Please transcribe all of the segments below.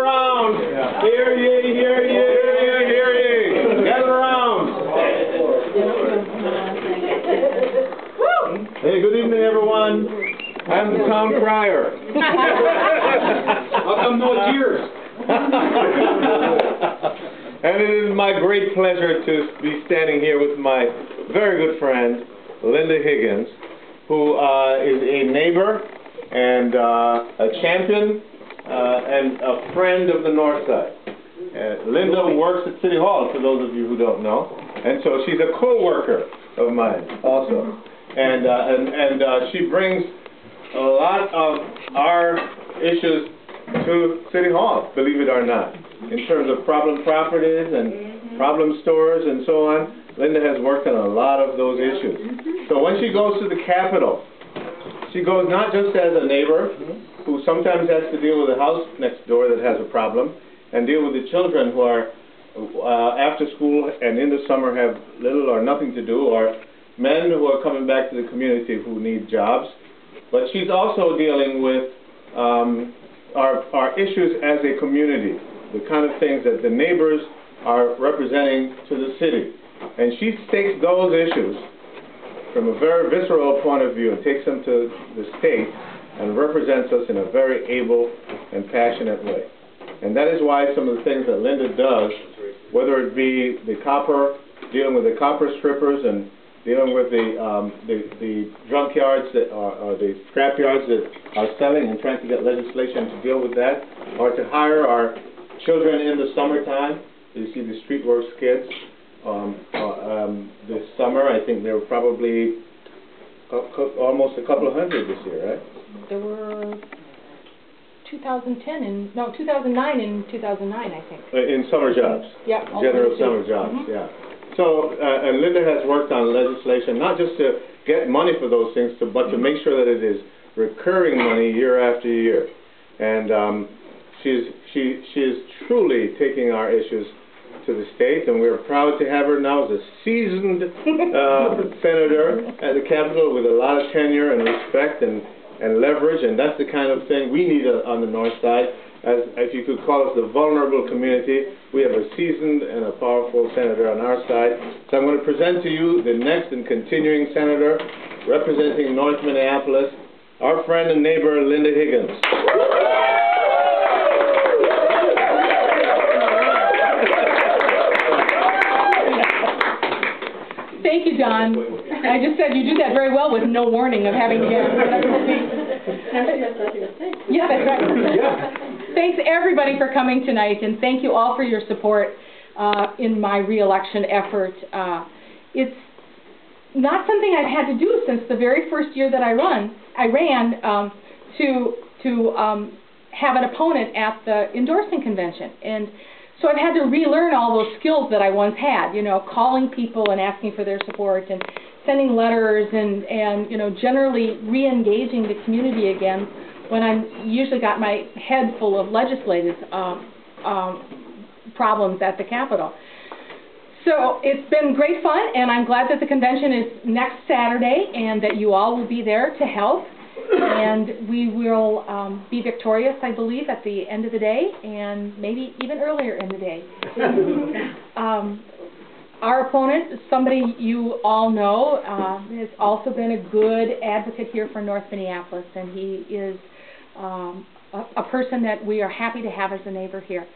around. Yeah. Hear ye, hear ye, hear ye, hear ye. Gather around. Hey, good evening, everyone. I'm the town crier. How come no cheers? And it is my great pleasure to be standing here with my very good friend, Linda Higgins, who is a neighbor and a champion and a friend of the North Side. Linda works at City Hall, for those of you who don't know, and so she's a co-worker of mine also. And she brings a lot of our issues to City Hall, believe it or not, in terms of problem properties and problem stores and so on. Linda has worked on a lot of those issues. So when she goes to the Capitol, she goes not just as a neighbor who sometimes has to deal with a house next door that has a problem and deal with the children who are after school and in the summer have little or nothing to do, or men who are coming back to the community who need jobs, but she's also dealing with our issues as a community, the kind of things that the neighbors are representing to the city. And she takes those issues from a very visceral point of view and takes them to the state and represents us in a very able and passionate way. And that is why some of the things that Linda does, whether it be the copper, dealing with the copper strippers and dealing with the junk yards that are the scrap yards that are selling and trying to get legislation to deal with that, or to hire our children in the summertime. You see the street works kids. This summer, I think there were probably almost a couple of hundred this year, right? There were 2010 and 2009 and 2009, I think. In summer jobs. Yeah. General summer jobs. Yeah. So, and Linda has worked on legislation, not just to get money for those things, but to make sure that it is recurring money year after year. And she is truly taking our issues to the state, and we're proud to have her now as a seasoned senator at the Capitol with a lot of tenure and respect and leverage, and that's the kind of thing we need on the North Side. As if you could call us the vulnerable community, we have a seasoned and a powerful senator on our side. So I'm going to present to you the next and continuing senator representing North Minneapolis, our friend and neighbor, Linda Higgins. Thank you, Don. I just said you do that very well with no warning of having to get Yeah, that's right. Yeah. Thanks, everybody, for coming tonight, and thank you all for your support in my re-election effort. It's not something I've had to do since the very first year that I ran to have an opponent at the endorsing convention. And so I've had to relearn all those skills that I once had, you know, calling people and asking for their support and sending letters and you know, generally re-engaging the community again when I'm usually got my head full of legislative problems at the Capitol. So it's been great fun, and I'm glad that the convention is next Saturday and that you all will be there to help. And we will be victorious, I believe, at the end of the day, and maybe even earlier in the day. Our opponent, somebody you all know, has also been a good advocate here for North Minneapolis, and he is a person that we are happy to have as a neighbor here.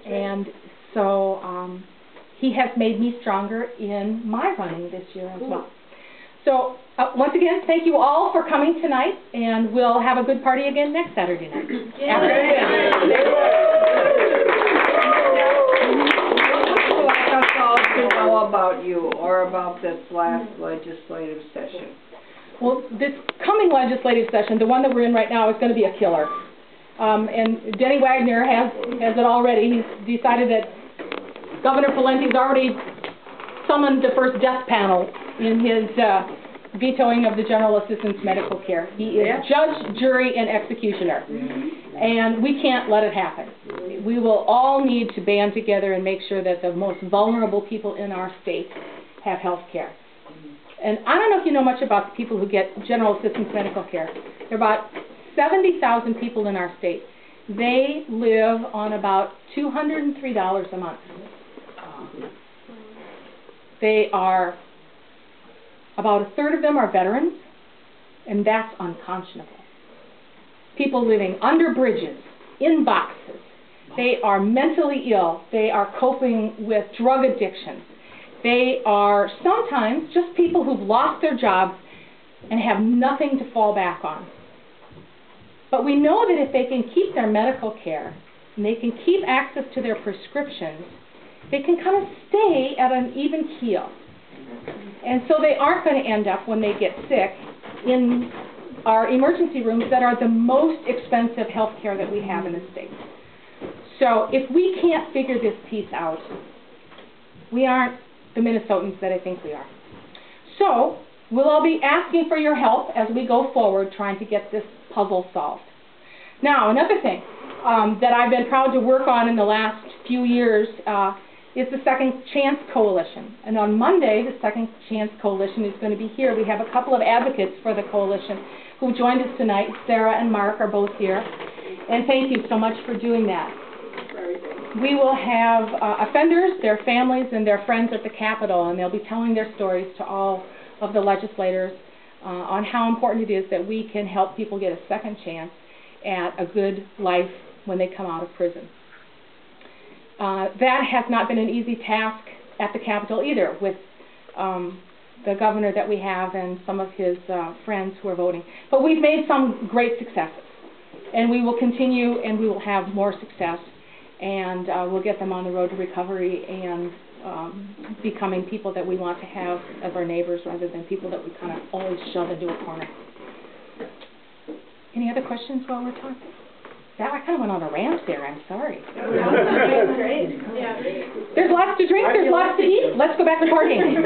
And so he has made me stronger in my running this year as well. So, once again, thank you all for coming tonight, and we'll have a good party again next Saturday night. Yeah. Would you like us all to know about you or about this last legislative session? Well, this coming legislative session, the one that we're in right now, is going to be a killer. And Denny Wagner has it already. He's decided that Governor Pawlenty's already summoned the first death panel in his vetoing of the General Assistance Medical Care. He is judge, jury, and executioner. And we can't let it happen. We will all need to band together and make sure that the most vulnerable people in our state have health care. And I don't know if you know much about the people who get General Assistance Medical Care. There are about 70,000 people in our state. They live on about $203 a month. They are, about a third of them are veterans, and that's unconscionable. People living under bridges, in boxes. They are mentally ill. They are coping with drug addiction. They are sometimes just people who've lost their jobs and have nothing to fall back on. But we know that if they can keep their medical care and they can keep access to their prescriptions, they can kind of stay at an even keel. And so they aren't going to end up, when they get sick, in our emergency rooms that are the most expensive health care that we have in the state. So if we can't figure this piece out, we aren't the Minnesotans that I think we are. So we'll all be asking for your help as we go forward trying to get this puzzle solved. Now, another thing that I've been proud to work on in the last few years is the Second Chance Coalition. And on Monday, the Second Chance Coalition is going to be here. We have a couple of advocates for the coalition who joined us tonight. Sarah and Mark are both here. And thank you so much for doing that. We will have offenders, their families, and their friends at the Capitol, and they'll be telling their stories to all of the legislators on how important it is that we can help people get a second chance at a good life when they come out of prison. That has not been an easy task at the Capitol either, with the governor that we have and some of his friends who are voting. But we've made some great successes, and we will continue, and we will have more success, and we'll get them on the road to recovery and becoming people that we want to have as our neighbors rather than people that we kind of always shove into a corner. Any other questions while we're talking? That I kind of went on a rant there. I'm sorry. Great. Yeah. There's lots to drink. There's lots to eat. Let's go back to parking.